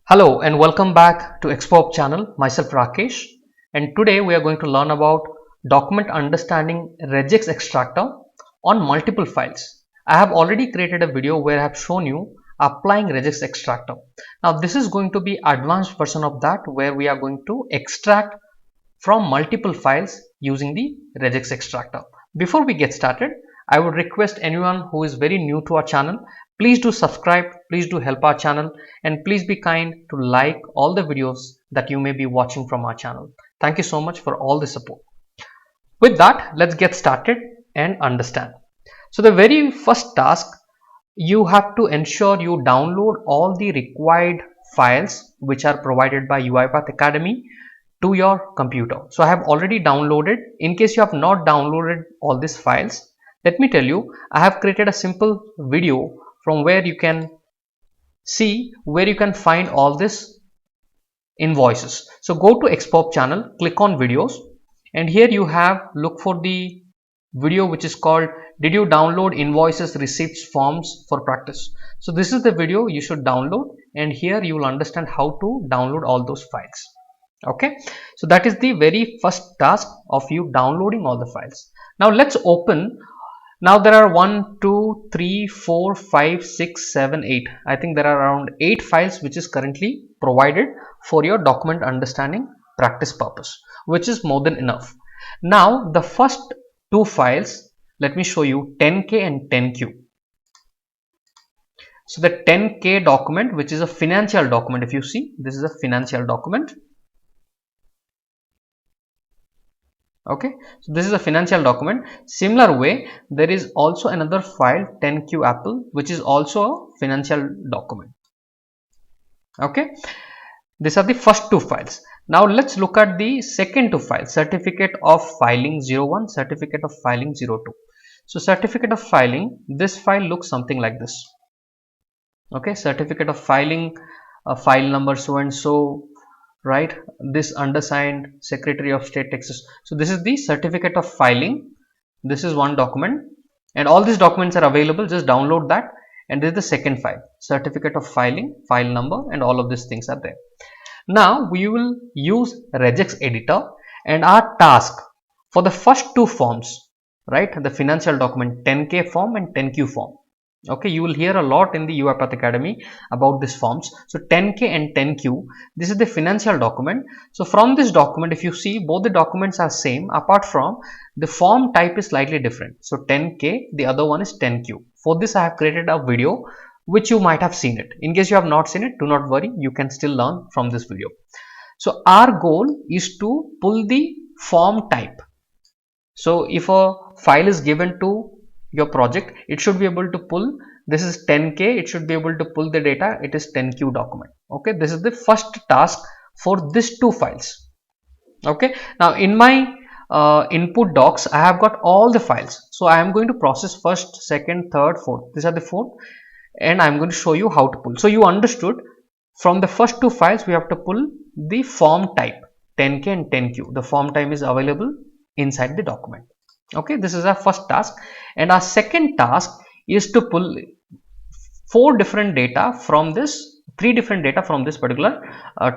Hello and welcome back to ExpoHub channel. Myself Rakesh, and today we are going to learn about document understanding regex extractor on multiple files. I have already created a video where I have shown you applying regex extractor. Now this is going to be advanced version of that, where we are going to extract from multiple files using the regex extractor. Before we get started, I would request anyone who is very new to our channel, please do subscribe, please do help our channel, and please be kind to like all the videos that you may be watching from our channel. Thank you so much for all the support. With that, let's get started and understand. So the very first task, you have to ensure you download all the required files which are provided by UiPath Academy to your computer. So I have already downloaded. In case you have not downloaded all these files, let me tell you, I have created a simple video from where you can see where you can find all this invoices. So go to ExpoHub channel, click on videos, and here you have look for the video which is called "Did you download invoices, receipts, forms for practice?" So this is the video you should download, and here you will understand how to download all those files. Okay, so that is the very first task of you downloading all the files. Now let's open. Now there are 1, 2, 3, 4, 5, 6, 7, 8. I think there are around 8 files which is currently provided for your document understanding practice purpose, which is more than enough. Now the first two files, let me show you 10K and 10Q. So the 10K document, which is a financial document, if you see, this is a financial document. Okay, so this is a financial document. Similar way, there is also another file 10Q Apple, which is also a financial document. Okay, these are the first two files. Now let's look at the second two files, certificate of filing 01, certificate of filing 02. So certificate of filing, this file looks something like this. Okay, certificate of filing, file number so and so, right? This undersigned Secretary of State Texas. So this is the certificate of filing. This is one document, and all these documents are available. Just download that, and this is the second file, certificate of filing, file number, and all of these things are there. Now we will use regex editor, and our task for the first two forms, right? The financial document 10K form and 10Q form. Okay, you will hear a lot in the UiPath Academy about these forms. So 10K and 10Q, this is the financial document. So from this document, if you see, both the documents are same, apart from the form type is slightly different. So 10K, the other one is 10Q. For this I have created a video which you might have seen it. In case you have not seen it, do not worry, you can still learn from this video. So our goal is to pull the form type. So if a file is given to your project, it should be able to pull, this is 10K, it should be able to pull the data, it is 10Q document. Okay, this is the first task for these two files. Okay, now in my input docs, I have got all the files. So I am going to process first, second, third, fourth. These are the four, and I am going to show you how to pull. So you understood, from the first two files we have to pull the form type 10K and 10Q. The form type is available inside the document. Okay, this is our first task, and our second task is to pull three different data from this particular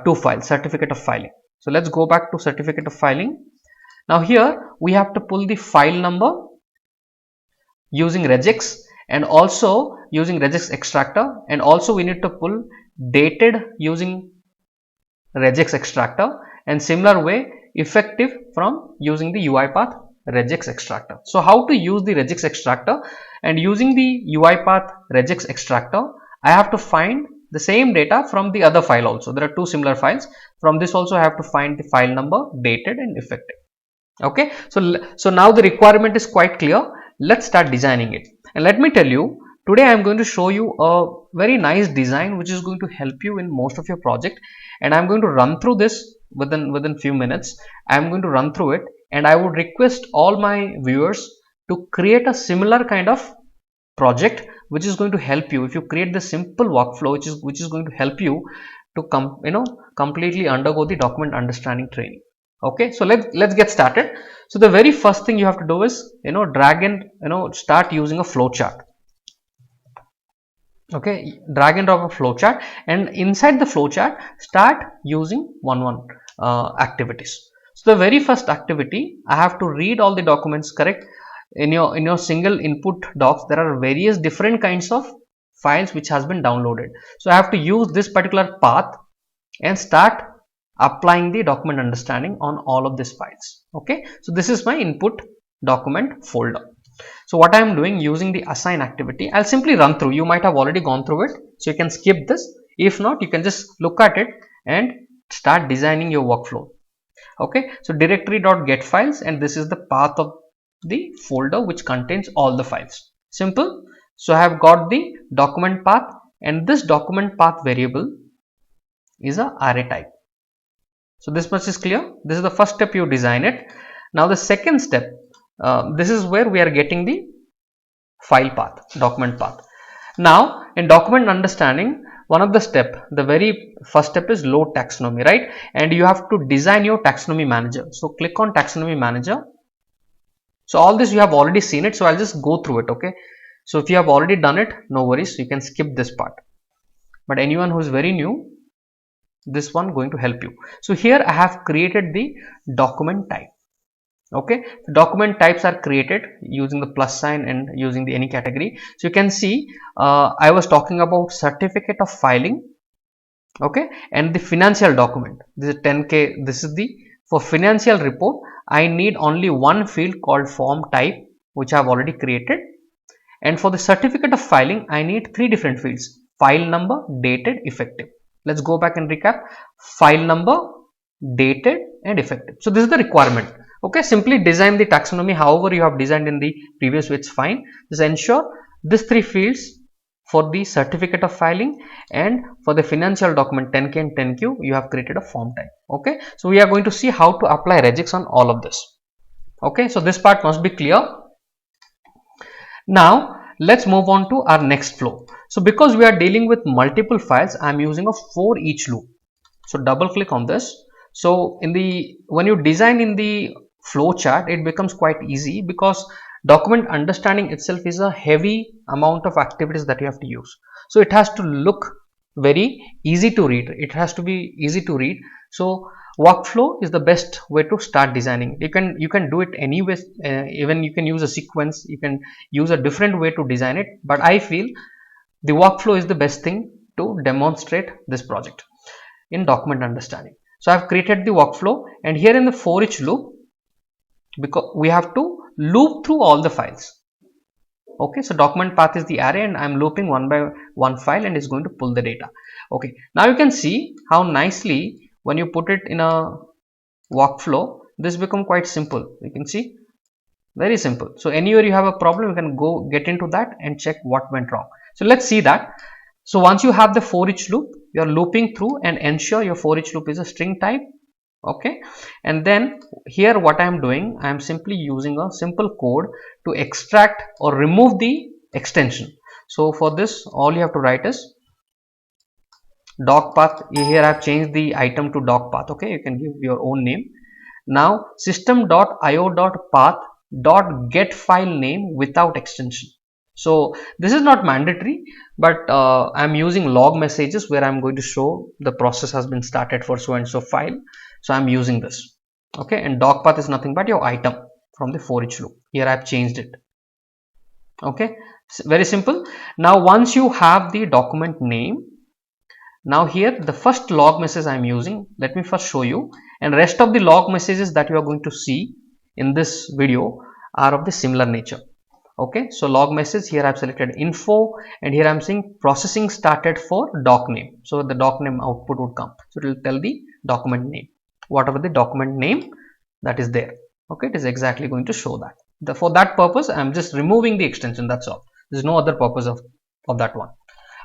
two files, certificate of filing. So let's go back to certificate of filing. Now here we have to pull the file number using regex, and also using regex extractor, and also we need to pull dated using regex extractor, and similar way effective from using the UiPath Regex Extractor. So how to use the regex extractor? And using the UiPath Regex Extractor, I have to find the same data from the other file also. There are two similar files. From this also I have to find the file number, dated and effective. Okay, so now the requirement is quite clear. Let's start designing it. And let me tell you, today I am going to show you a very nice design which is going to help you in most of your project, and I am going to run through this within few minutes. I am going to run through it, and I would request all my viewers to create a similar kind of project which is going to help you. If you create the simple workflow which is going to help you to completely undergo the document understanding training. Okay, so let's get started. So the very first thing you have to do is drag and start using a flowchart. Okay, drag and drop a flowchart, and inside the flowchart start using one activities. So the very first activity, I have to read all the documents, correct? In your single input docs, there are various different kinds of files which has been downloaded. So I have to use this particular path and start applying the document understanding on all of these files. Okay, so this is my input document folder. So what I am doing, using the assign activity, I'll simply run through. You might have already gone through it, so you can skip this. If not, you can just look at it and start designing your workflow. Okay, so directory.get files, and this is the path of the folder which contains all the files. Simple. So I have got the document path, and this document path variable is a array type. So this much is clear. This is the first step, you design it. Now the second step, this is where we are getting the file path, document path. Now in document understanding, one of the step, the very first step is load taxonomy, right? And you have to design your taxonomy manager. So click on taxonomy manager. So all this you have already seen it, so I'll just go through it. Okay, so if you have already done it, no worries, you can skip this part. But anyone who is very new, this one going to help you. So here I have created the document type. Okay, document types are created using the plus sign and using the any category. So you can see I was talking about certificate of filing, okay, and the financial document. This is 10K. This is the, for financial report I need only one field called form type, which I have already created. And for the certificate of filing, I need three different fields: file number, dated, effective. Let's go back and recap. File number, dated, and effective. So this is the requirement. Okay, simply design the taxonomy however you have designed in the previous way, it's fine. Just ensure these three fields for the certificate of filing, and for the financial document 10K and 10Q, you have created a form type. Okay, so we are going to see how to apply regex on all of this. Okay, so this part must be clear. Now let's move on to our next flow. So because we are dealing with multiple files, I'm using a for each loop. So double click on this. So in the, when you design in the flow chart, it becomes quite easy, because document understanding itself is a heavy amount of activities that you have to use. So it has to look very easy to read. It has to be easy to read. So workflow is the best way to start designing. You can do it anyway. Even you can use a sequence, you can use a different way to design it, but I feel the workflow is the best thing to demonstrate this project in document understanding. So I've created the workflow, and here in the for each loop, because we have to loop through all the files. Okay, so document path is the array, and I'm looping one by one file, and it's going to pull the data. Okay, now you can see how nicely when you put it in a workflow, this become quite simple. You can see, very simple. So anywhere you have a problem, you can go get into that and check what went wrong. So let's see that. So once you have the for each loop, you are looping through, and ensure your for each loop is a string type. Okay, and then here what I am doing, I am simply using a simple code to extract or remove the extension. So for this, all you have to write is doc path. Here I have changed the item to doc path. Okay, you can give your own name. Now system.io.path.get file name without extension. So this is not mandatory, but I'm using log messages where I'm going to show the process has been started for so and so file. So I'm using this. Okay, and doc path is nothing but your item from the for each loop. Here I've changed it. Okay, very simple. Now once you have the document name, now here the first log message I'm using, let me first show you, and rest of the log messages that you are going to see in this video are of the similar nature. Okay, so log message, here I've selected info, and here I'm saying processing started for doc name. So the doc name output would come. So it will tell the document name, whatever the document name that is there. Okay, it is exactly going to show that. For that purpose, I'm just removing the extension. That's all. There's no other purpose of that one.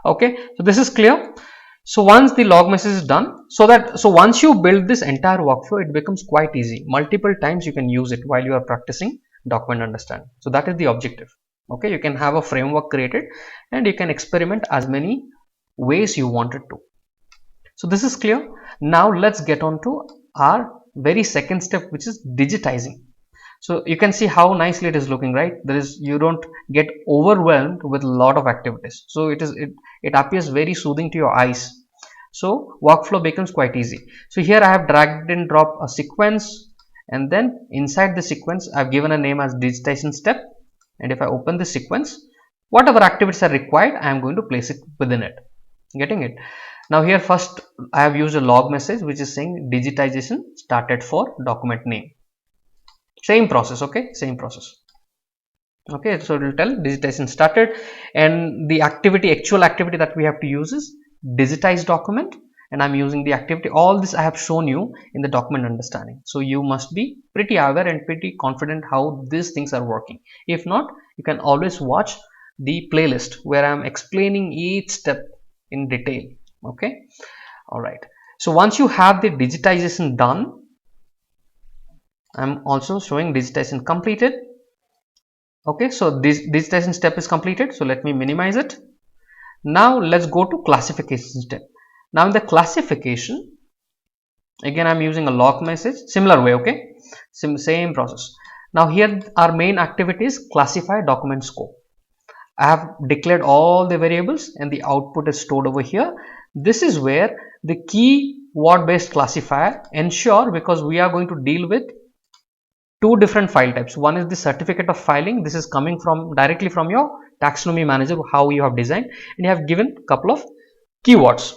Okay, so this is clear. So once the log message is done, so once you build this entire workflow, it becomes quite easy. Multiple times you can use it while you are practicing document understanding. So that is the objective. Okay, you can have a framework created, and you can experiment as many ways you wanted to. So this is clear. Now let's get on to our very second step, which is digitizing. So you can see how nicely it is looking, right? You don't get overwhelmed with a lot of activities. So it appears very soothing to your eyes. So workflow becomes quite easy. So here I have dragged and dropped a sequence, and then inside the sequence I've given a name as digitization step. And if I open the sequence, whatever activities are required, I am going to place it within it. Getting it? Now here first I have used a log message which is saying digitization started for document name. Same process, okay? Same process. Okay, so it will tell digitization started, and the actual activity that we have to use is digitize document, and I'm using the activity. All this I have shown you in the document understanding. So you must be pretty aware and pretty confident how these things are working. If not, you can always watch the playlist where I'm explaining each step in detail. Okay, all right. So once you have the digitization done, I'm also showing digitization completed. Okay, so this digitization step is completed. So let me minimize it. Now let's go to classification step. Now in the classification, again I'm using a log message, similar way, okay, same process. Now here our main activity is classify document scope. I have declared all the variables and the output is stored over here. This is where the keyword based classifier ensure, because we are going to deal with two different file types. One is the certificate of filing. This is coming from directly from your taxonomy manager, how you have designed, and you have given a couple of keywords.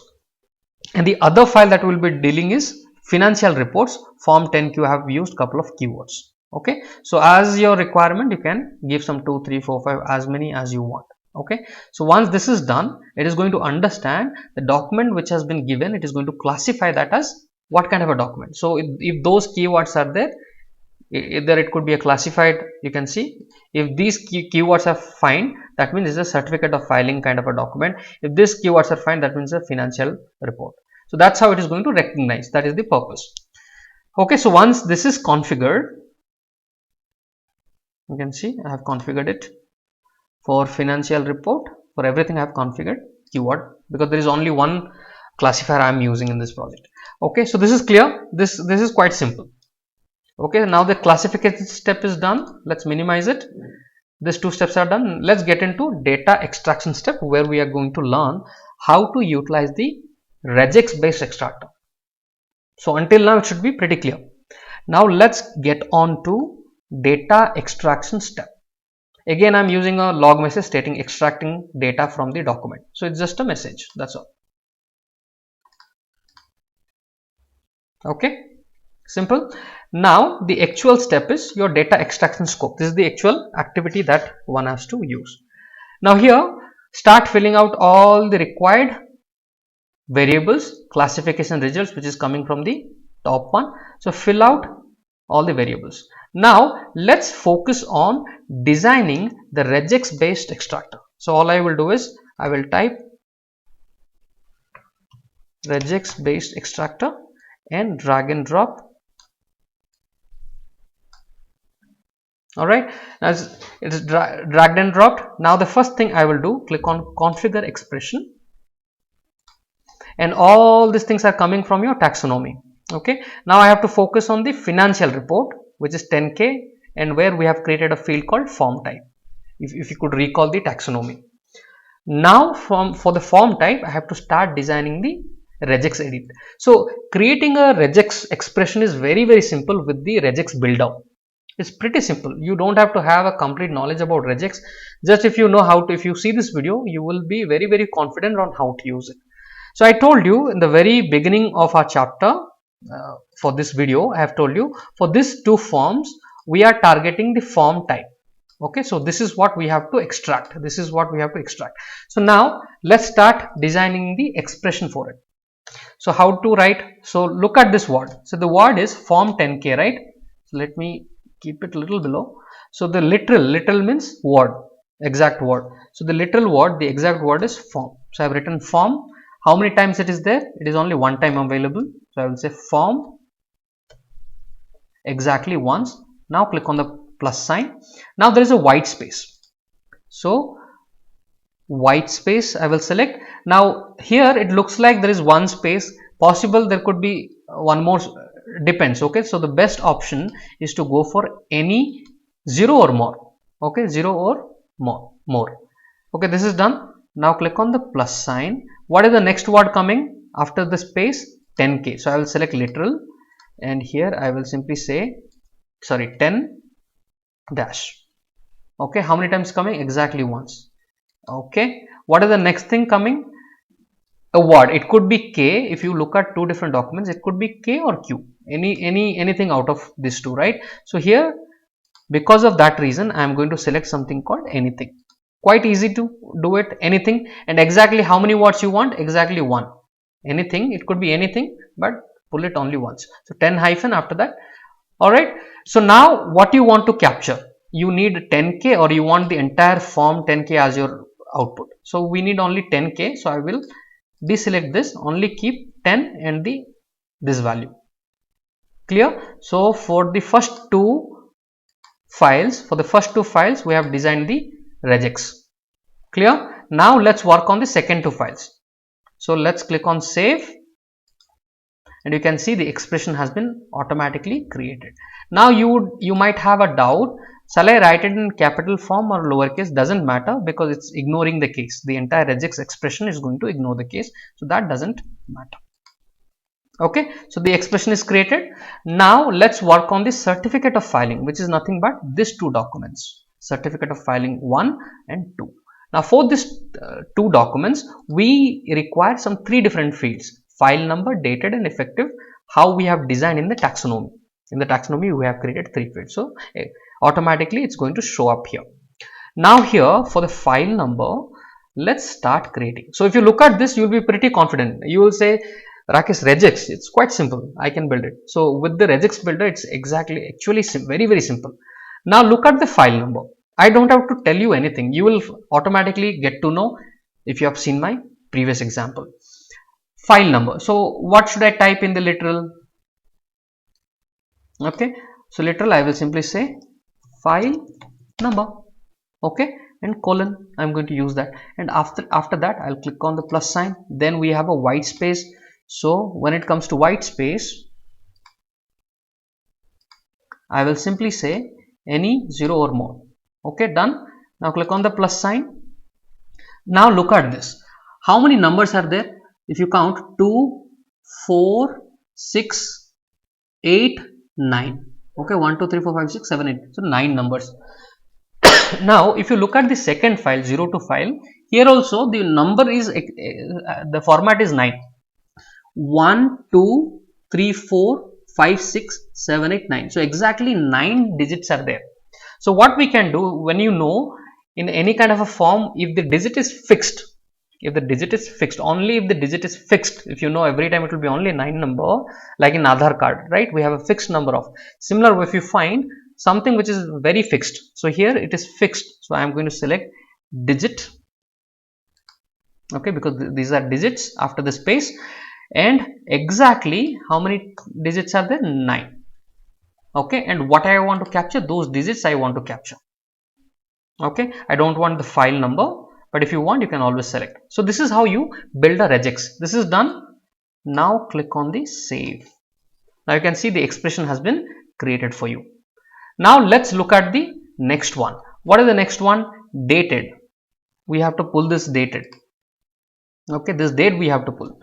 And the other file that we'll be dealing is financial reports, form 10Q. I have used a couple of keywords. Okay, so as your requirement, you can give some 2, 3, 4, 5, as many as you want. Okay, so once this is done, it is going to understand the document which has been given. It is going to classify that as what kind of a document. So if those keywords are there, either it could be a classified, you can see if these keywords are fine, that means it's a certificate of filing kind of a document. If these keywords are fine, that means a financial report. So that's how it is going to recognize. That is the purpose. Okay, so once this is configured, you can see I have configured it for financial report. For everything I have configured keyword, because there is only one classifier I am using in this project. Okay, so this is clear. This is quite simple. Okay, now the classification step is done. Let's minimize it. These two steps are done. Let's get into data extraction step, where we are going to learn how to utilize the regex based extractor. So until now it should be pretty clear. Now let's get on to data extraction step. Again, I'm using a log message stating extracting data from the document. So it's just a message, that's all. Okay, simple. Now the actual step is your data extraction scope. This is the actual activity that one has to use. Now here, start filling out all the required variables, classification results, which is coming from the top one. So fill out all the variables. Now let's focus on designing the regex based extractor. So all I will do is I will type regex based extractor and drag and drop. All right, as it is dragged and dropped. Now the first thing I will do, click on configure expression, and all these things are coming from your taxonomy. Okay, now I have to focus on the financial report, which is 10K, and where we have created a field called form type, if you could recall the taxonomy. Now for the form type, I have to start designing the regex edit. So creating a regex expression is very simple with the regex builder. It's pretty simple. You don't have to have a complete knowledge about regex. Just if you know how to, if you see this video, you will be very confident on how to use it. So I told you in the very beginning of our chapter, for this video, I have told you for these two forms, we are targeting the form type. Okay, so this is what we have to extract. This is what we have to extract. So now let's start designing the expression for it. So how to write? So look at this word. So the word is form 10K, right? So let me keep it a little below. So the literal means word, exact word. So the literal word, the exact word is form. So I have written form. How many times it is there? It is only one time available. So I will say form exactly once. Now click on the plus sign. Now there is a white space. So white space I will select. Now here it looks like there is one space. Possible there could be one more depends. Okay, so the best option is to go for any 0 or more. Okay, 0 or more. Okay, this is done. Now click on the plus sign. What is the next word coming after the space? 10k. So I will select literal, and here I will simply say, sorry, 10 dash. Okay, how many times coming? Exactly once. Okay, what is the next thing coming? A word. It could be k. If you look at two different documents, it could be k or q. Anything out of these two, right? So here, because of that reason, I am going to select something called anything. Quite easy to do it, anything. And exactly how many words you want? Exactly one. Anything, it could be anything, but pull it only once. So 10 hyphen after that. All right. So now what you want to capture? You need 10k, or you want the entire form 10k as your output. So we need only 10k. So I will deselect this, only keep 10 and this value. Clear? So for the first two files, we have designed the regex. Clear? Now let's work on the second two files. So let's click on save, and you can see the expression has been automatically created. Now you might have a doubt, shall I write it in capital form or lowercase? Doesn't matter, because it's ignoring the case. The entire regex expression is going to ignore the case, so that doesn't matter. Okay, so the expression is created. Now let's work on the certificate of filing, which is nothing but these two documents, certificate of filing 1 and 2. Now for this two documents, we require some three different fields: file number, dated, and effective, how we have designed in the taxonomy. In the taxonomy, we have created three fields, so automatically it's going to show up here. Now here for the file number, let's start creating. So if you look at this, you'll be pretty confident. You will say, Rakesh, regex, it's quite simple, I can build it. So with the regex builder, it's actually very simple. Now look at the file number. I don't have to tell you anything. You will automatically get to know if you have seen my previous example. File number. So what should I type in the literal? Okay, so literal, I will simply say file number. Okay, and colon, I'm going to use that, and after that I'll click on the plus sign. Then we have a white space. So when it comes to white space, I will simply say any 0 or more. Okay, done. Now click on the plus sign. Now look at this. How many numbers are there? If you count 2, 4, 6, 8, 9. Okay, 1, 2, 3, 4, 5, 6, 7, 8. So 9 numbers. Now if you look at the second file, 0 to file, here also the number is the format is 9. 1, 2, 3, 4, 5, 6, 7, 8, 9. So exactly 9 digits are there. So what we can do, when you know in any kind of a form, if the digit is fixed, only if the digit is fixed, if you know every time it will be only 9 number, like in Aadhaar card, right? We have a fixed number of. Similar, if you find something which is very fixed, so here it is fixed. So I am going to select digit. Okay, because these are digits after the space. And exactly how many digits are there? 9. Okay, and what I want to capture, those digits I want to capture. Okay, I don't want the file number, but if you want, you can always select. So this is how you build a regex. This is done. Now click on the save. Now you can see the expression has been created for you. Now let's look at the next one. What is the next one? Dated. We have to pull this dated. Okay, this date we have to pull.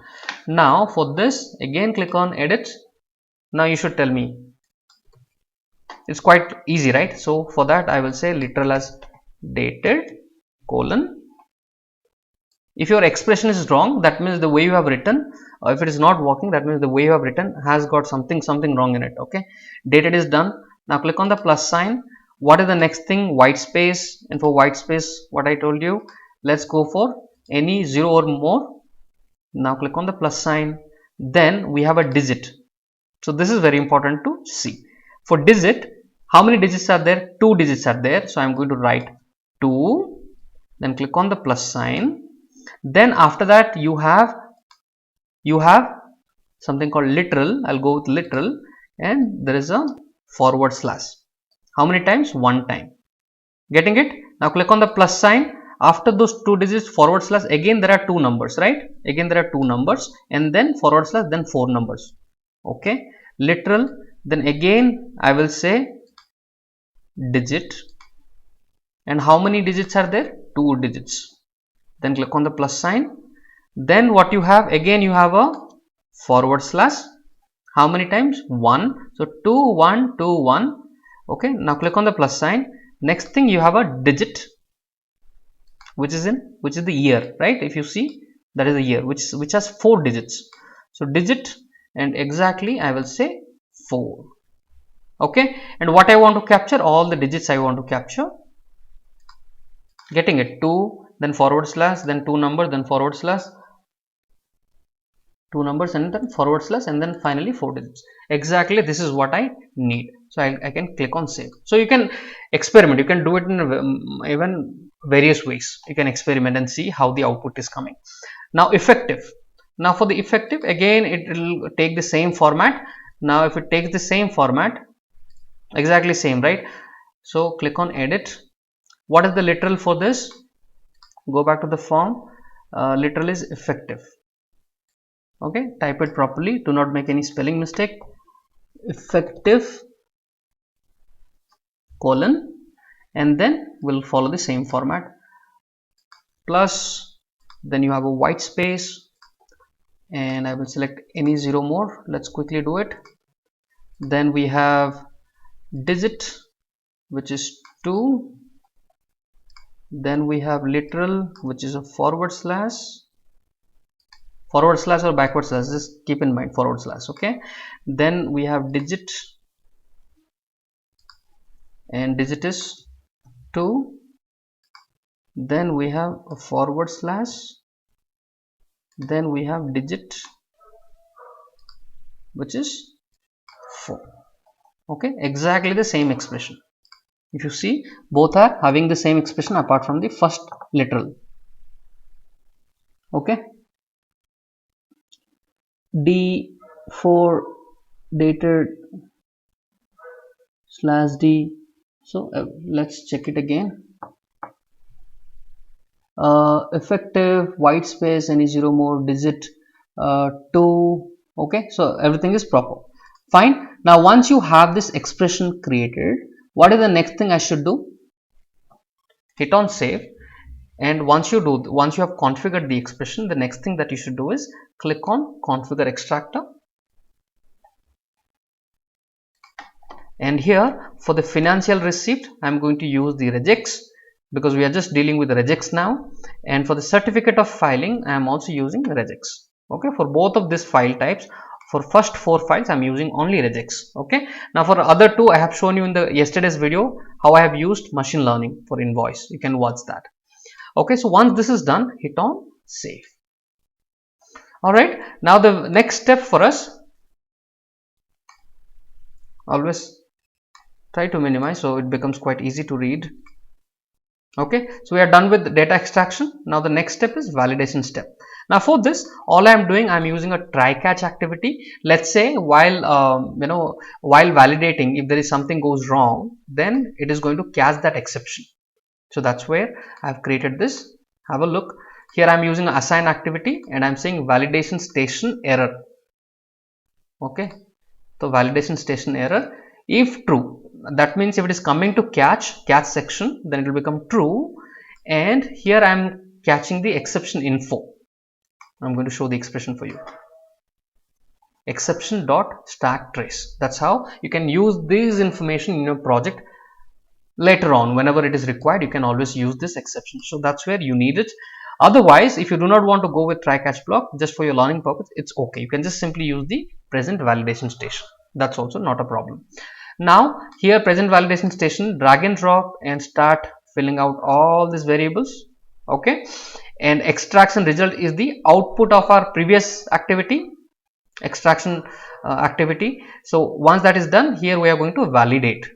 Now for this, again click on edit. Now you should tell me. It's quite easy, right? So for that I will say literal as dated colon. If your expression is wrong, that means the way you have written, or if it is not working, that means the way you have written has got something wrong in it. Okay, dated is done. Now click on the plus sign. What is the next thing? White space. And for white space, what I told you, let's go for any 0 or more. Now click on the plus sign. Then we have a digit. So this is very important to see. For digit, how many digits are there? 2 digits are there. So I'm going to write 2. Then click on the plus sign. Then after that you have something called literal. I'll go with literal, and there is a forward slash. How many times? 1 time. Getting it? Now click on the plus sign. After those 2 digits forward slash, again there are 2 numbers, right? Again there are 2 numbers, and then forward slash, then 4 numbers. Okay. literal, then again I will say digit, and how many digits are there? 2 digits. Then click on the plus sign. Then what you have, again you have a forward slash. How many times? 1. So 2 1 2 1. Okay, now click on the plus sign. Next thing, you have a digit, which is the year, right? If you see, that is the year, which has 4 digits. So digit, and exactly I will say 4. Okay, and what I want to capture, all the digits I want to capture. Getting it? 2, then forward slash, then 2 number, then forward slash, 2 numbers, and then forward slash, and then finally 4 digits. Exactly, this is what I need. So I can click on save. So you can experiment, you can do it in even various ways. You can experiment and see how the output is coming. Now effective. Now for the effective, again it will take the same format. Now if it takes the same format, exactly same, right? So click on edit. What is the literal for this? Go back to the form. Literal is effective. Okay, type it properly, do not make any spelling mistake. Effective colon, and then we'll follow the same format, plus, then you have a white space, and I will select any 0 more. Let's quickly do it. Then we have digit, which is 2. Then we have literal, which is a forward slash or backward slash, just keep in mind forward slash. Okay, then we have digit, and digit is 2. Then we have a forward slash, then we have digit, which is 4. Okay, exactly the same expression. If you see, both are having the same expression apart from the first literal. Okay, D4 dated /D. So let's check it again. Effective, white space, any 0 more, digit 2. Okay, so everything is proper. Fine. Now once you have this expression created, what is the next thing I should do? Hit on save. And once you have configured the expression, the next thing that you should do is click on configure extractor. And here for the financial receipt, I'm going to use the regex, because we are just dealing with regex now. And for the certificate of filing, I am also using regex. Okay, for both of these file types, for first 4 files I'm using only regex. Okay, now for other 2, I have shown you in the yesterday's video how I have used machine learning for invoice. You can watch that. Okay, so once this is done, hit on save. Alright, now the next step for us, always try to minimize so it becomes quite easy to read. Okay, so we are done with data extraction. Now the next step is validation step. Now for this, all I am doing, I am using a try catch activity. Let's say while while validating, if there is something goes wrong, then it is going to catch that exception. So that's where I have created this. Have a look. Here I am using an assign activity, and I am saying validation station error. Okay, so validation station error, if true, that means if it is coming to catch section, then it will become true. And here I am catching the exception info. I'm going to show the expression for you. Exception dot stack trace. That's how you can use this information in your project. Later on, whenever it is required, you can always use this exception. So that's where you need it. Otherwise, if you do not want to go with try catch block, just for your learning purpose, it's okay. You can just simply use the present validation station. That's also not a problem. Now here present validation station, drag and drop and start filling out all these variables. Okay, and extraction result is the output of our previous activity, extraction activity. So once that is done, here we are going to validate.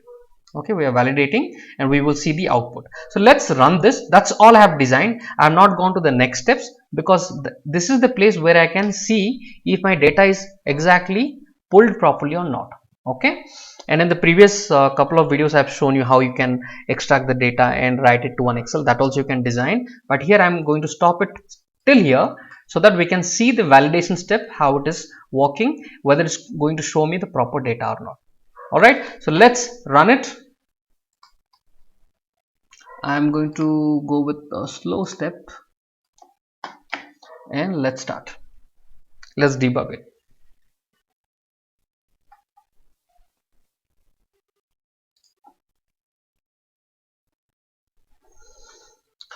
Okay, we are validating and we will see the output. So let's run this. That's all I have designed. I have not gone to the next steps because this is the place where I can see if my data is exactly pulled properly or not. Okay, and in the previous couple of videos I have shown you how you can extract the data and write it to an Excel. That also you can design, but here I am going to stop it till here. so that we can see the validation step, how it is working, whether it's going to show me the proper data or not. All right, so let's run it. I'm going to go with a slow step and let's start. Let's debug it.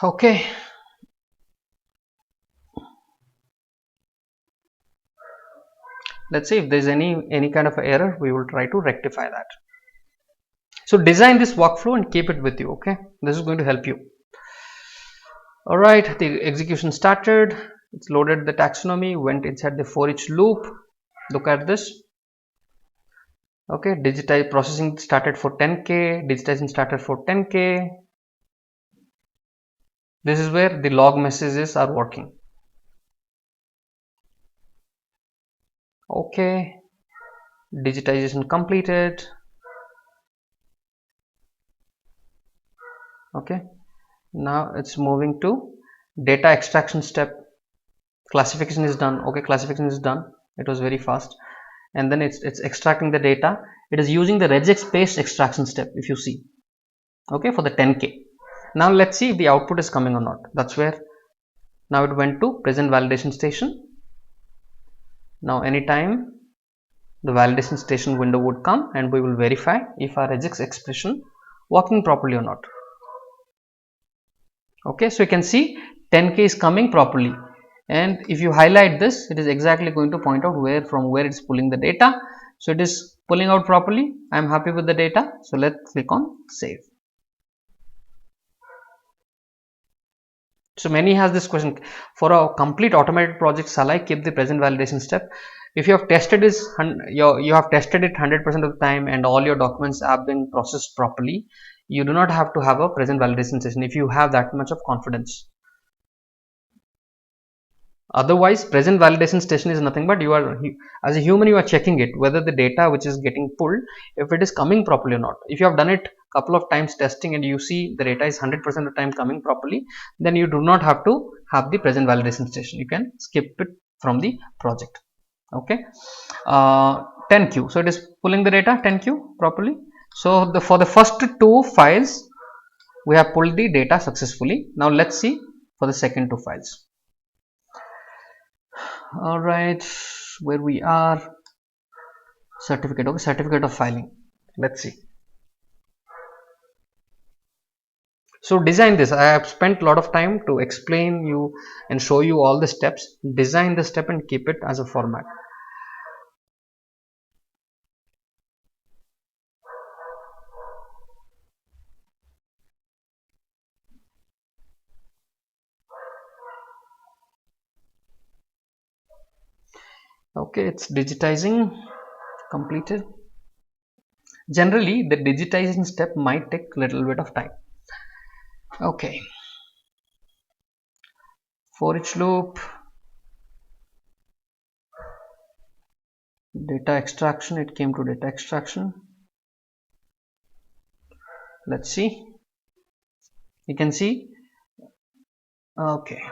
Okay, let's see if there's any kind of error. We will try to rectify that. So design this workflow and keep it with you. Okay, this is going to help you. All right, the execution started. It's loaded the taxonomy, went inside the for each loop. Look at this. Okay, digitize processing started for 10k, digitizing started for 10k. This is where the log messages are working. Okay, digitization completed. Okay, now it's moving to data extraction step. Classification is done. Okay, classification is done. It was very fast. And then it's extracting the data. It is using the regex paste extraction step, if you see. Okay, for the 10k. Now let's see if the output is coming or not. That's where now it went to present validation station. Now anytime the validation station window would come and we will verify if our regex expression working properly or not. Okay, so you can see 10k is coming properly, and if you highlight this, it is exactly going to point out from where it's pulling the data. So it is pulling out properly. I am happy with the data, so let's click on save. So many has this question: for a complete automated project, shall I keep the present validation step? If you have tested this, you have tested it 100% of the time and all your documents have been processed properly, you do not have to have a present validation session if you have that much of confidence. Otherwise, present validation station is nothing but you are, as a human, you are checking it whether the data which is getting pulled, if it is coming properly or not. If you have done it couple of times testing and you see the data is 100% of the time coming properly, then you do not have to have the present validation station. You can skip it from the project. Okay, 10q. So it is pulling the data 10q properly. So for the first two files, we have pulled the data successfully. Now let's see for the second two files. All right, where we are, certificate. Okay, certificate of filing. Let's see. So design this. I have spent a lot of time to explain you and show you all the steps. Design the step and keep it as a format. Okay, it's digitizing, completed. Generally, the digitizing step might take a little bit of time. Okay, for each loop, data extraction, it came to data extraction. Let's see. You can see, okay,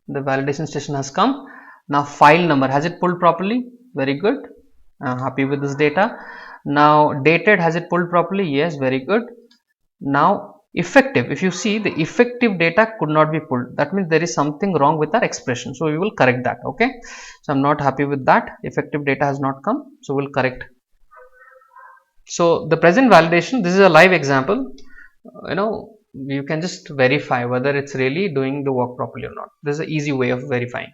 the validation station has come. Now file number, has it pulled properly? Very good. I'm happy with this data. Now dated, has it pulled properly? Yes, very good. Now effective, if you see, the effective data could not be pulled. That means there is something wrong with our expression, so we will correct that. Okay, so I'm not happy with that. Effective data has not come, so we'll correct. So the present validation, this is a live example. You can just verify whether it's really doing the work properly or not. This is an easy way of verifying.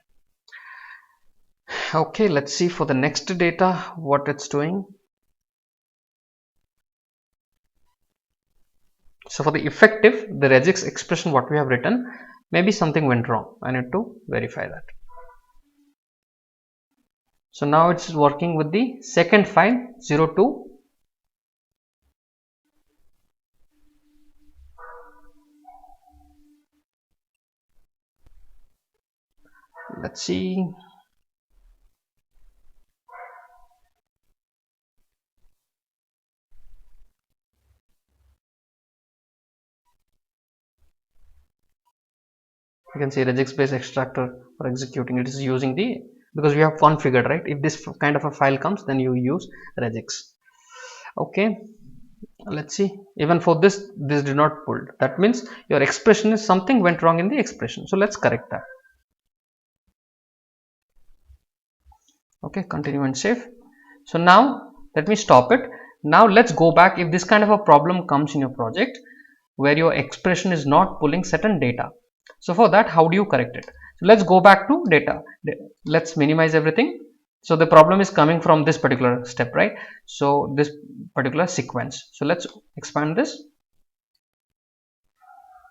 Okay, let's see for the next data what it's doing. So for the effective, the regex expression what we have written, maybe something went wrong. I need to verify that. So now it's working with the second file 02. Let's see. You can see regex based extractor for executing. It is using the, because we have configured, right? If this kind of a file comes, then you use regex. Okay, let's see. Even for this did not pull. That means your expression is, something went wrong in the expression. So let's correct that. Okay, continue and save. So now let me stop it. Now let's go back. If this kind of a problem comes in your project where your expression is not pulling certain data, so for that, how do you correct it? So let's go back to data. Let's minimize everything. So the problem is coming from this particular step, right? So this particular sequence. So let's expand this.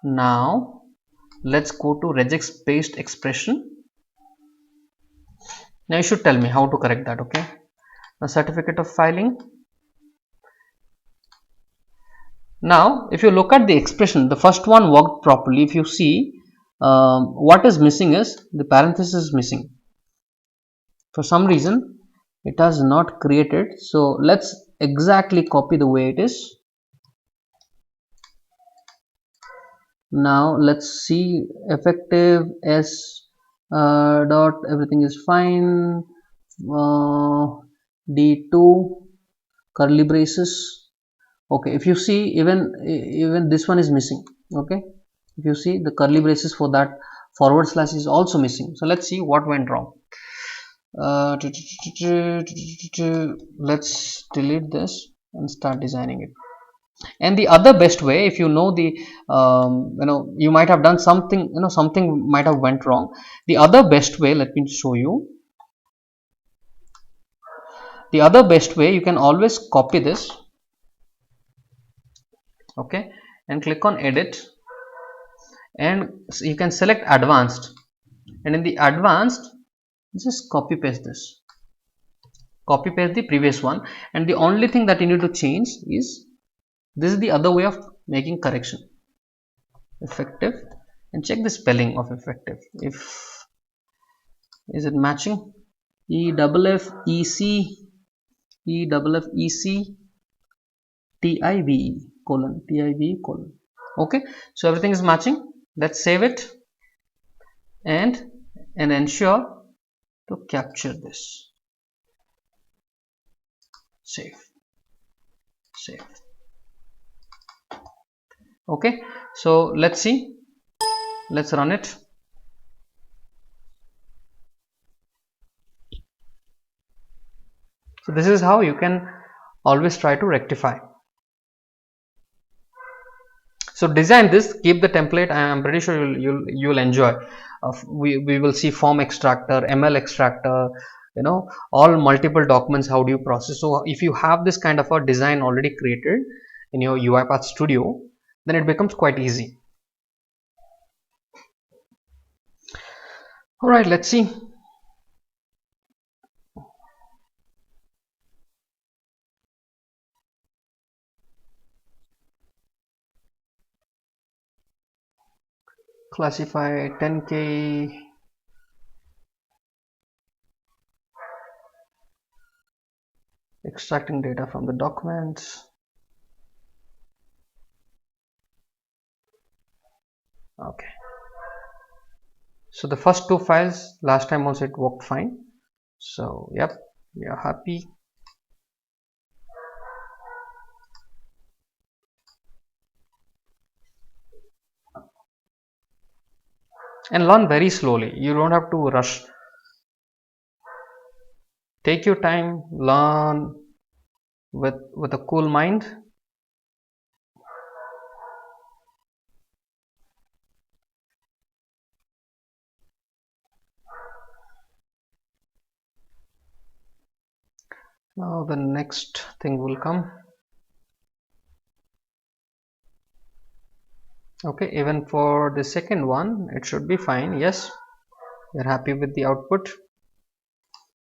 Now let's go to regex based expression. Now you should tell me how to correct that. Okay, the certificate of filing. Now if you look at the expression, the first one worked properly. If you see, what is missing is the parenthesis is missing. For some reason it has not created. So let's exactly copy the way it is. Now let's see, effective s dot, everything is fine. D2 curly braces. Okay, if you see, even this one is missing. Okay, if you see, the curly braces for that forward slash is also missing. So let's see what went wrong. Let's delete this and start designing it. And the other best way, if you know the you might have done something, something might have went wrong. The other best way, let me show you. The other best way, you can always copy this. Okay, and click on edit, and you can select advanced, and in the advanced, just copy paste this, copy paste the previous one, and the only thing that you need to change is, this is the other way of making correction. Effective, and check the spelling of effective. If is it matching? EFFEC TIVE colon. Okay, so everything is matching. Let's save it and ensure to capture this. Save. Okay, so let's see, let's run it. So this is how you can always try to rectify. So design this, keep the template. I am pretty sure you'll enjoy. We will see form extractor, ML extractor, all multiple documents. How do you process? So if you have this kind of a design already created in your UiPath Studio, then it becomes quite easy. All right, let's see. Classify 10K. Extracting data from the documents. Okay. So the first two files, last time also it worked fine. So yep, we are happy. And learn very slowly. You don't have to rush. Take your time, learn with a cool mind. Now the next thing will come. Okay, even for the second one it should be fine. Yes, we are happy with the output.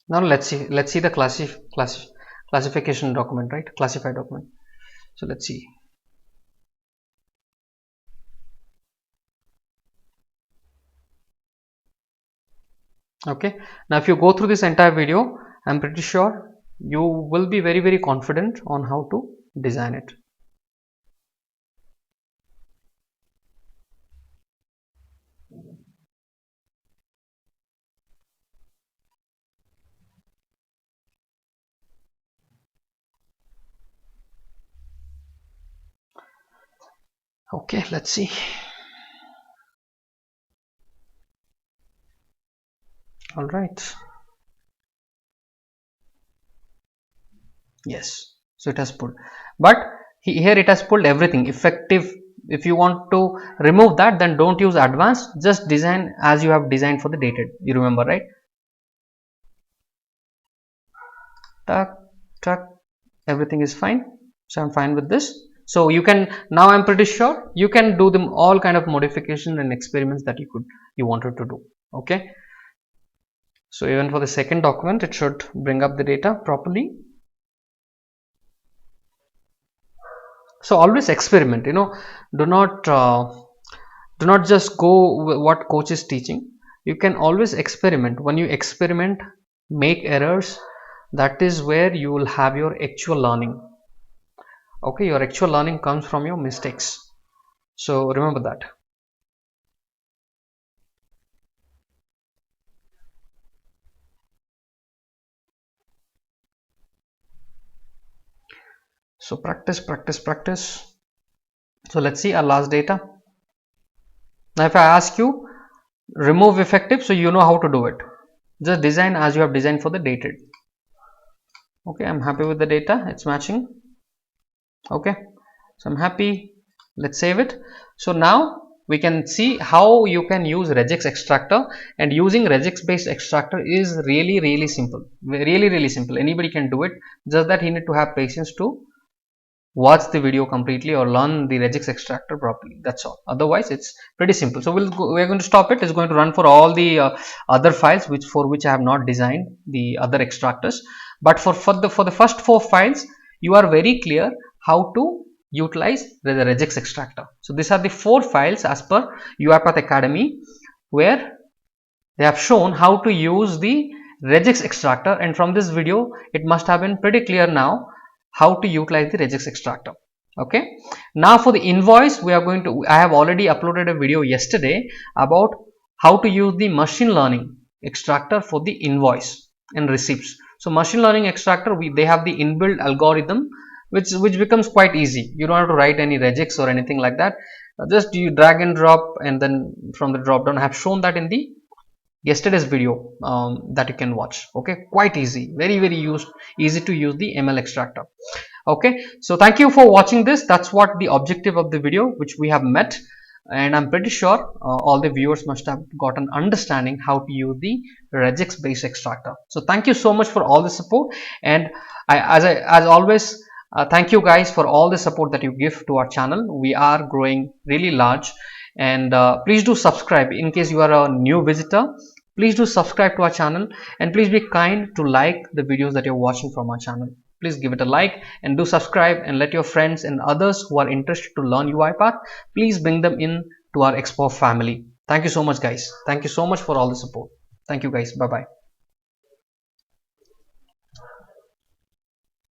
Now let's see the classification document, right? Classify document. So let's see. Okay, now if you go through this entire video, I'm pretty sure you will be very confident on how to design it. Okay, let's see. All right. Yes, so it has pulled, but here it has pulled everything effective. If you want to remove that, then don't use advanced, just design as you have designed for the dated, you remember, right? Tuck, tuck, everything is fine. So I'm fine with this. So you can, now I'm pretty sure you can do them all kind of modification and experiments that you wanted to do. Okay, so even for the second document it should bring up the data properly. So always experiment, do not do not just go with what coach is teaching. You can always experiment. When you experiment, make errors, that is where you will have your actual learning. Okay, your actual learning comes from your mistakes, so remember that. So practice, practice, practice. So let's see our last data. Now if I ask you remove effective, so you know how to do it. Just design as you have designed for the dated. Okay, I'm happy with the data, it's matching. Okay, so I'm happy. Let's save it. So now we can see how you can use regex extractor, and using regex based extractor is really simple, really simple. Anybody can do it, just that he need to have patience to watch the video completely or learn the regex extractor properly, that's all. Otherwise it's pretty simple. So we're going to stop it. It's going to run for all the other files for which I have not designed the other extractors, but for the first 4 files you are very clear how to utilize the regex extractor. So these are the 4 files as per UiPath Academy, where they have shown how to use the regex extractor, and from this video it must have been pretty clear now how to utilize the regex extractor. Okay, now for the invoice, we are going to, I have already uploaded a video yesterday about how to use the machine learning extractor for the invoice and receipts. So machine learning extractor, they have the inbuilt algorithm which becomes quite easy. You don't have to write any regex or anything like that. Just you drag and drop, and then from the drop down I have shown that in the yesterday's video that you can watch. Okay, quite easy, very easy to use the ML extractor. Okay, so thank you for watching this. That's what the objective of the video which we have met, and I'm pretty sure all the viewers must have got an understanding how to use the regex based extractor. So thank you so much for all the support, and as always, thank you guys for all the support that you give to our channel. We are growing really large, and please do subscribe. In case you are a new visitor, please do subscribe to our channel, and please be kind to like the videos that you're watching from our channel. Please give it a like and do subscribe, and let your friends and others who are interested to learn UiPath, please bring them in to our Expo family. Thank you so much guys. Thank you so much for all the support. Thank you guys. Bye bye.